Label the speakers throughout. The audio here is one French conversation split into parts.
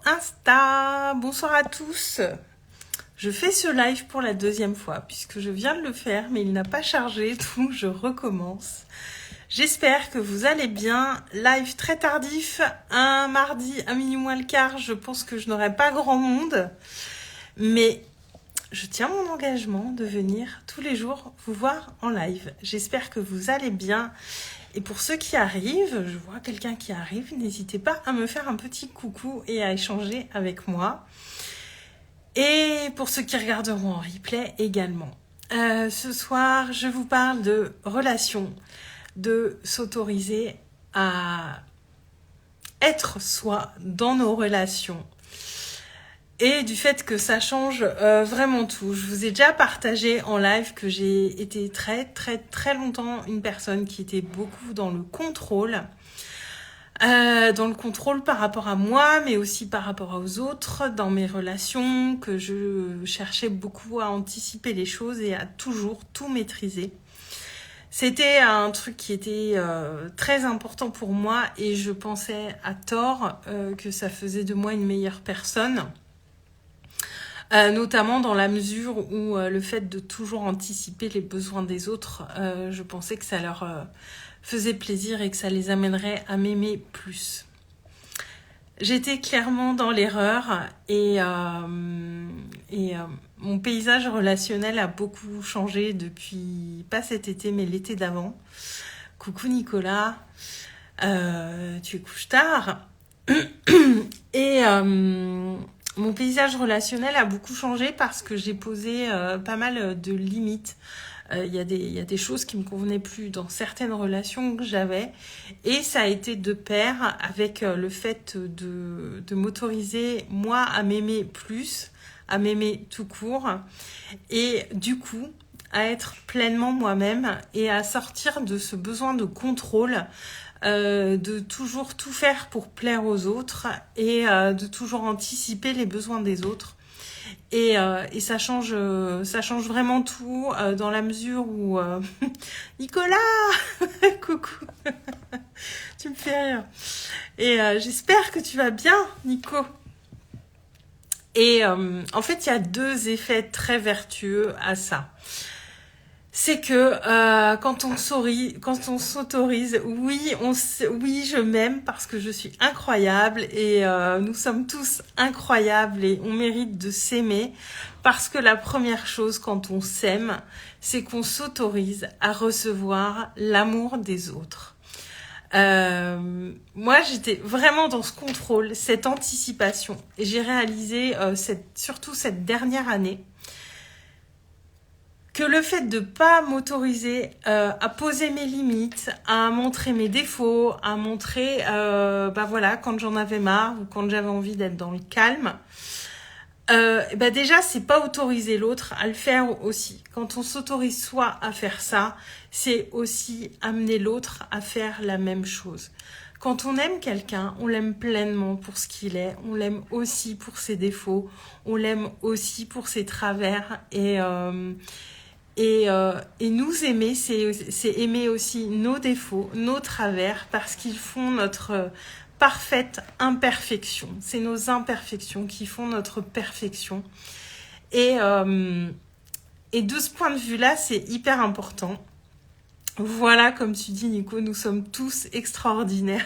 Speaker 1: Insta, bonsoir à tous. Je fais ce live pour la deuxième fois puisque je viens de le faire mais il n'a pas chargé, donc je recommence. J'espère que vous allez bien. Live très tardif, un mardi à minuit moins le quart, je pense que je n'aurai pas grand monde. Mais je tiens mon engagement de venir tous les jours vous voir en live. J'espère que vous allez bien. Et pour ceux qui arrivent, je vois quelqu'un qui arrive, n'hésitez pas à me faire un petit coucou et à échanger avec moi. Et pour ceux qui regarderont en replay également. Ce soir, je vous parle de relations, de s'autoriser à être soi dans nos relations. Et du fait que ça change vraiment tout. Je vous ai déjà partagé en live que j'ai été très longtemps une personne qui était beaucoup dans le contrôle. Dans le contrôle par rapport à moi, mais aussi par rapport aux autres, dans mes relations, que je cherchais beaucoup à anticiper les choses et à toujours tout maîtriser. C'était un truc qui était très important pour moi et je pensais à tort que ça faisait de moi une meilleure personne. Notamment dans la mesure où le fait de toujours anticiper les besoins des autres, je pensais que ça leur faisait plaisir et que ça les amènerait à m'aimer plus. J'étais clairement dans l'erreur et mon paysage relationnel a beaucoup changé depuis, pas cet été, mais l'été d'avant. Coucou Nicolas, tu couches tard. Et mon paysage relationnel a beaucoup changé parce que j'ai posé pas mal de limites. Il y a des choses qui me convenaient plus dans certaines relations que j'avais et ça a été de pair avec le fait de m'autoriser moi à m'aimer plus, à m'aimer tout court et du coup à être pleinement moi-même et à sortir de ce besoin de contrôle, de toujours tout faire pour plaire aux autres et de toujours anticiper les besoins des autres. Et ça change vraiment tout dans la mesure où Nicolas coucou tu me fais rire et j'espère que tu vas bien Nico. Et en fait il y a deux effets très vertueux à ça. C'est que quand on s'autorise, oui, je m'aime parce que je suis incroyable et nous sommes tous incroyables et on mérite de s'aimer parce que la première chose quand on s'aime, c'est qu'on s'autorise à recevoir l'amour des autres. Moi, j'étais vraiment dans ce contrôle, cette anticipation et j'ai réalisé surtout cette dernière année que le fait de pas m'autoriser à poser mes limites, à montrer mes défauts, à montrer quand j'en avais marre ou quand j'avais envie d'être dans le calme, déjà c'est pas autoriser l'autre à le faire aussi. Quand on s'autorise soi à faire ça, c'est aussi amener l'autre à faire la même chose. Quand on aime quelqu'un, on l'aime pleinement pour ce qu'il est, on l'aime aussi pour ses défauts, on l'aime aussi pour ses travers et nous aimer, c'est aimer aussi nos défauts, nos travers, parce qu'ils font notre parfaite imperfection. C'est nos imperfections qui font notre perfection. Et de ce point de vue-là, c'est hyper important. Voilà, comme tu dis Nico, nous sommes tous extraordinaires.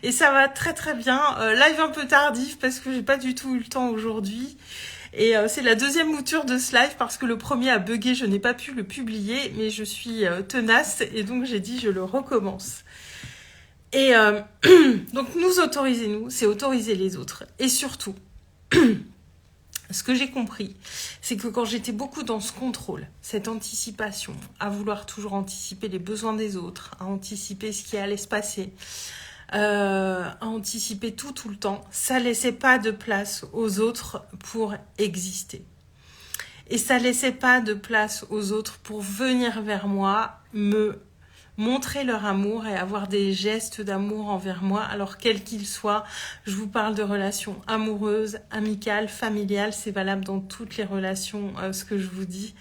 Speaker 1: Et ça va très bien. Live un peu tardif parce que j'ai pas du tout eu le temps aujourd'hui. Et c'est la deuxième mouture de ce live parce que le premier a bugué, je n'ai pas pu le publier, mais je suis tenace et donc j'ai dit je le recommence. Et donc nous autoriser nous, c'est autoriser les autres. Et surtout, ce que j'ai compris, c'est que quand j'étais beaucoup dans ce contrôle, cette anticipation, à vouloir toujours anticiper les besoins des autres, à anticiper ce qui allait se passer, à anticiper tout le temps, ça laissait pas de place aux autres pour exister. Et ça laissait pas de place aux autres pour venir vers moi, me montrer leur amour et avoir des gestes d'amour envers moi, alors quels qu'ils soient. Je vous parle de relations amoureuses, amicales, familiales, c'est valable dans toutes les relations, ce que je vous dis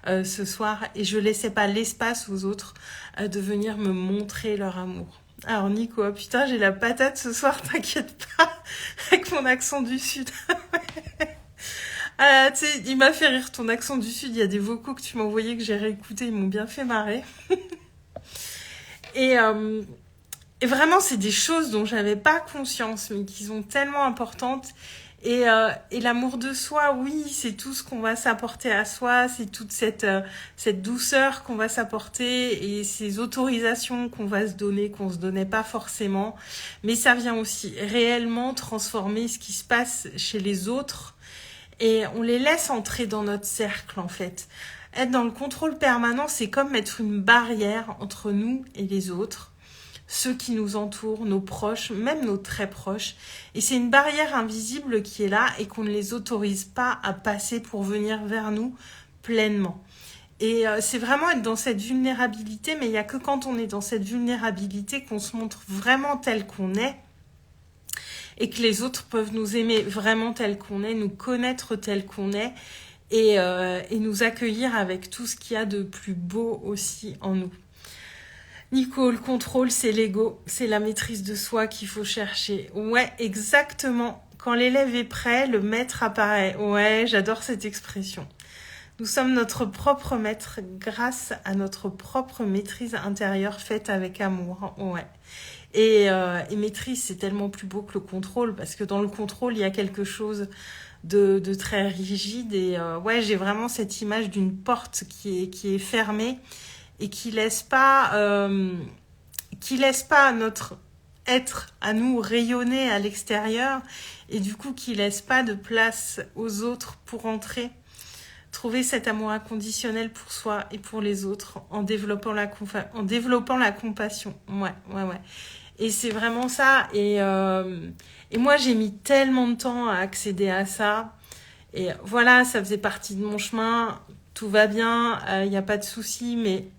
Speaker 1: ce soir. Et je laissais pas l'espace aux autres de venir me montrer leur amour. Alors Nico, oh, putain, j'ai la patate ce soir, t'inquiète pas, avec mon accent du Sud. Ah, tu sais, il m'a fait rire ton accent du Sud, il y a des vocaux que tu m'as envoyés que j'ai réécoutés, ils m'ont bien fait marrer. Et, euh, et vraiment, c'est des choses dont j'avais pas conscience, mais qui sont tellement importantes. Et l'amour de soi, oui, c'est tout ce qu'on va s'apporter à soi, c'est toute cette douceur qu'on va s'apporter et ces autorisations qu'on va se donner, qu'on se donnait pas forcément. Mais ça vient aussi réellement transformer ce qui se passe chez les autres et on les laisse entrer dans notre cercle en fait. Être dans le contrôle permanent, c'est comme mettre une barrière entre nous et les autres, ceux qui nous entourent, nos proches, même nos très proches. Et c'est une barrière invisible qui est là et qu'on ne les autorise pas à passer pour venir vers nous pleinement. Et c'est vraiment être dans cette vulnérabilité, mais il n'y a que quand on est dans cette vulnérabilité qu'on se montre vraiment tel qu'on est et que les autres peuvent nous aimer vraiment tel qu'on est, nous connaître tel qu'on est et nous accueillir avec tout ce qu'il y a de plus beau aussi en nous. Nico, le contrôle, c'est l'ego, c'est la maîtrise de soi qu'il faut chercher. Ouais, exactement. Quand l'élève est prêt, le maître apparaît. Ouais, j'adore cette expression. Nous sommes notre propre maître grâce à notre propre maîtrise intérieure faite avec amour. Ouais. Et maîtrise, c'est tellement plus beau que le contrôle, parce que dans le contrôle, il y a quelque chose de très rigide. Ouais, j'ai vraiment cette image d'une porte qui est fermée et qui laisse pas notre être à nous rayonner à l'extérieur et du coup qui laisse pas de place aux autres pour entrer. Trouver cet amour inconditionnel pour soi et pour les autres en développant la compassion. Ouais. Et c'est vraiment ça. Et moi, j'ai mis tellement de temps à accéder à ça. Et voilà, ça faisait partie de mon chemin. Tout va bien, il n'y a pas de souci, mais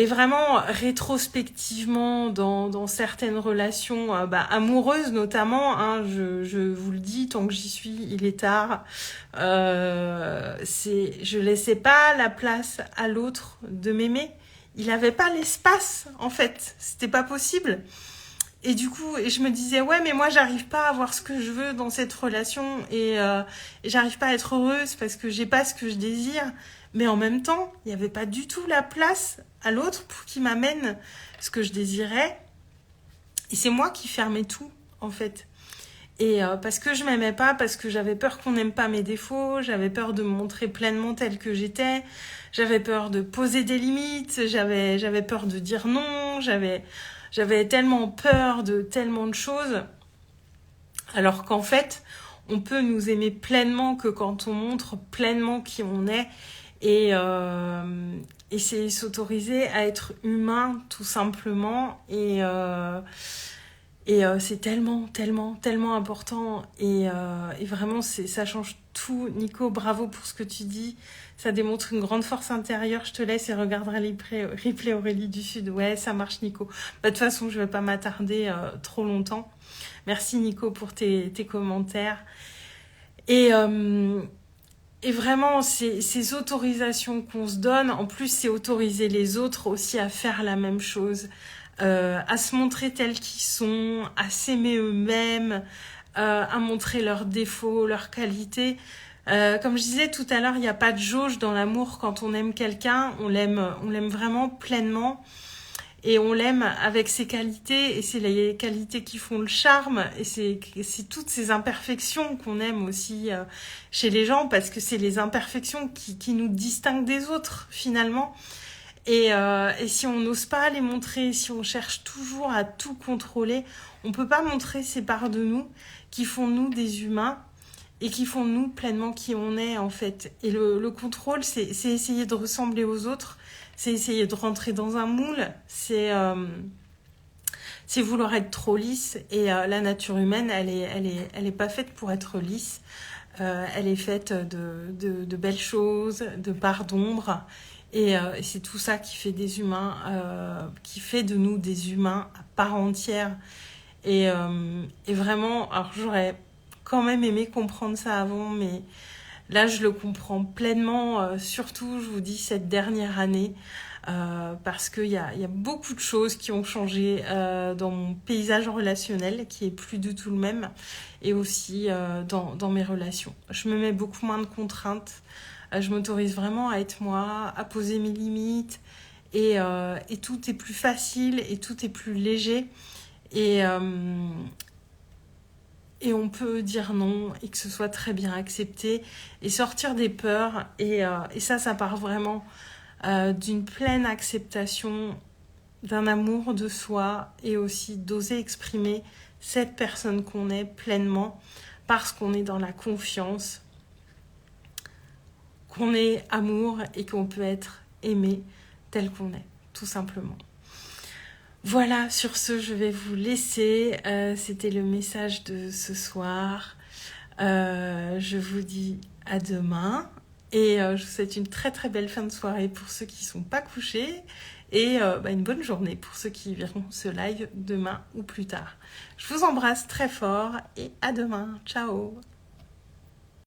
Speaker 1: vraiment, rétrospectivement, dans certaines relations amoureuses notamment, hein, je vous le dis, tant que j'y suis, il est tard. Je laissais pas la place à l'autre de m'aimer. Il avait pas l'espace, en fait. C'était pas possible. Et du coup, je me disais, ouais, mais moi, j'arrive pas à avoir ce que je veux dans cette relation et j'arrive pas à être heureuse parce que j'ai pas ce que je désire. Mais en même temps, il n'y avait pas du tout la place à l'autre pour qu'il m'amène ce que je désirais. Et c'est moi qui fermais tout, en fait. Et parce que je m'aimais pas, parce que j'avais peur qu'on n'aime pas mes défauts, j'avais peur de me montrer pleinement telle que j'étais, j'avais peur de poser des limites, j'avais peur de dire non, j'avais tellement peur de tellement de choses. Alors qu'en fait, on peut nous aimer pleinement que quand on montre pleinement qui on est. Et c'est s'autoriser à être humain tout simplement c'est tellement important et vraiment ça change tout. Nico, bravo pour ce que tu dis, ça démontre une grande force intérieure. Je te laisse et regarderai replay Aurélie du Sud. Ouais, ça marche Nico. De toute façon je vais pas m'attarder trop longtemps. Merci Nico pour tes commentaires et vraiment, ces autorisations qu'on se donne, en plus, c'est autoriser les autres aussi à faire la même chose, à se montrer tels qu'ils sont, à s'aimer eux-mêmes, à montrer leurs défauts, leurs qualités. Comme je disais tout à l'heure, il n'y a pas de jauge dans l'amour. Quand on aime quelqu'un, on l'aime vraiment pleinement. Et on l'aime avec ses qualités, et c'est les qualités qui font le charme, et c'est toutes ces imperfections qu'on aime aussi chez les gens, parce que c'est les imperfections qui nous distinguent des autres, finalement. Et si on n'ose pas les montrer, si on cherche toujours à tout contrôler, on peut pas montrer ces parts de nous qui font de nous des humains, et qui font de nous pleinement qui on est, en fait. Et le contrôle, c'est essayer de ressembler aux autres, c'est essayer de rentrer dans un moule, c'est vouloir être trop lisse. Et la nature humaine, elle est pas faite pour être lisse. Elle est faite de belles choses, de parts d'ombre. Et c'est tout ça qui fait des humains, qui fait de nous des humains à part entière. Et vraiment, alors j'aurais quand même aimé comprendre ça avant, mais là je le comprends pleinement, surtout je vous dis cette dernière année. parce qu'il y a beaucoup de choses qui ont changé dans mon paysage relationnel, qui est plus du tout le même, et aussi dans mes relations. Je me mets beaucoup moins de contraintes, je m'autorise vraiment à être moi, à poser mes limites, et tout est plus facile, et tout est plus léger, et on peut dire non et que ce soit très bien accepté et sortir des peurs. Et ça part vraiment d'une pleine acceptation, d'un amour de soi et aussi d'oser exprimer cette personne qu'on est pleinement parce qu'on est dans la confiance, qu'on est amour et qu'on peut être aimé tel qu'on est, tout simplement. Voilà, sur ce, je vais vous laisser. C'était le message de ce soir. Je vous dis à demain. Et je vous souhaite une très très belle fin de soirée pour ceux qui ne sont pas couchés. Et une bonne journée pour ceux qui verront ce live demain ou plus tard. Je vous embrasse très fort et à demain. Ciao!